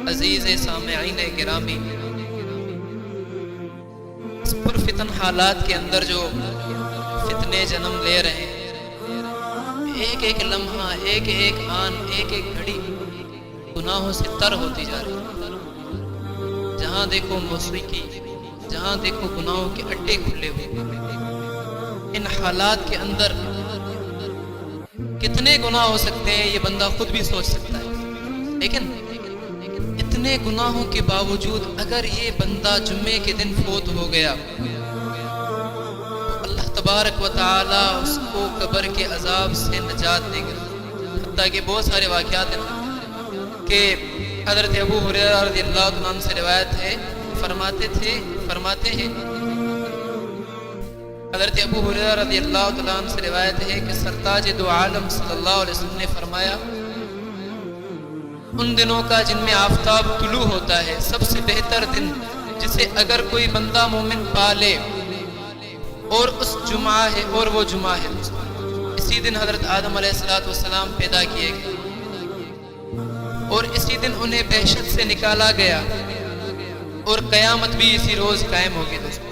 عزیز سامعین گرامی، اس پرفتن حالات کے اندر جو فتنے جنم لے رہے ہیں، ایک ایک لمحہ، ایک ایک آن، ایک ایک گھڑی گناہوں سے تر ہوتی جا رہی ہے۔ جہاں دیکھو موسیقی، جہاں دیکھو گناہوں کے اڈے کھلے ہوئے۔ ان حالات کے اندر کتنے گناہ ہو سکتے ہیں یہ بندہ خود بھی سوچ سکتا ہے، لیکن اتنے گناہوں کے باوجود اگر یہ بندہ جمعے کے دن فوت ہو گیا تو اللہ تبارک و تعالی اس کو قبر کے عذاب سے نجات دے گا۔ حتیٰ کہ بہت سارے واقعات ہیں کہ حضرت ابو ہریرہ رضی اللہ عنہ سے روایت ہے، فرماتے ہیں حضرت ابو ہریرہ رضی اللہ عنہ سے روایت ہے کہ سرتاج دو عالم صلی اللہ علیہ وسلم نے فرمایا، ان دنوں کا جن میں آفتاب طلوع ہوتا ہے سب سے بہتر دن جسے اگر کوئی بندہ مومن پالے اور اس جمعہ ہے، اور وہ جمعہ ہے۔ اسی دن حضرت آدم علیہ السلام پیدا کیے گئے اور اسی دن انہیں بحشت سے نکالا گیا، اور قیامت بھی اسی روز قائم ہوگی دوستوں۔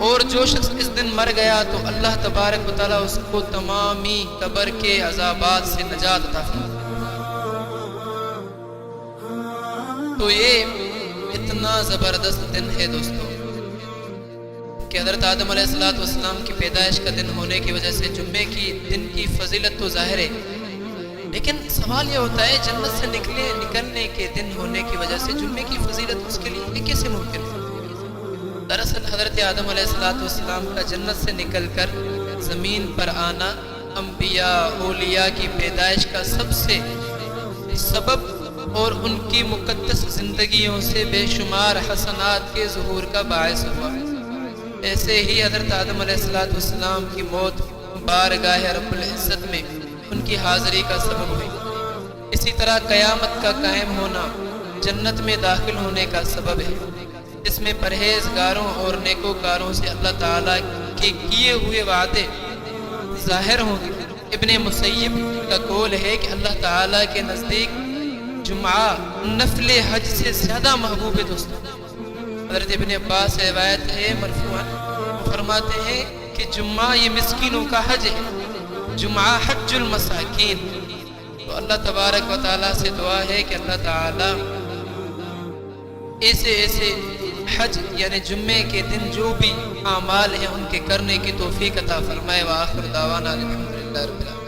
اور جو شخص اس دن مر گیا تو اللہ تبارک و تعالیٰ اس کو تمامی قبر کے عذابات سے نجات عطا فرمائے۔ تو یہ اتنا زبردست دن ہے دوستوں کہ حضرت آدم علیہ السلام کی پیدائش کا دن ہونے کی وجہ سے جمعے کی دن کی فضیلت تو ظاہر ہے، لیکن سوال یہ ہوتا ہے جنت سے نکلنے کے دن ہونے کی وجہ سے جمعے کی فضیلت اس کے لیے یہ کیسے ممکن ہے؟ دراصل حضرت آدم علیہ السلام کا جنت سے نکل کر زمین پر آنا انبیاء اولیاء کی پیدائش کا سب سے سبب اور ان کی مقدس زندگیوں سے بے شمار حسنات کے ظہور کا باعث ہوا۔ ایسے ہی حضرت آدم علیہ السلام کی موت بارگاہ رب العزت میں ان کی حاضری کا سبب ہوئی۔ اسی طرح قیامت کا قائم ہونا جنت میں داخل ہونے کا سبب ہے، اس میں پرہیزگاروں اور نیکوکاروں سے اللہ تعالیٰ کے کیے ہوئے وعدے ظاہر ہوں گے۔ ابن مسیب کا قول ہے کہ اللہ تعالیٰ کے نزدیک جمعہ نفل حج سے زیادہ محبوب ہے دوستوں۔ حضرت ابن عباس سے روایت ہے مرفوعاً، فرماتے ہیں کہ جمعہ یہ مسکینوں کا حج ہے، جمعہ حج المساکین۔ تو اللہ تبارک و تعالیٰ سے دعا ہے کہ اللہ تعالیٰ ایسے حج یعنی جمعے کے دن جو بھی اعمال ہیں ان کے کرنے کی توفیق عطا فرمائے۔ وآخر دعوانا الحمدللہ رب العالمین۔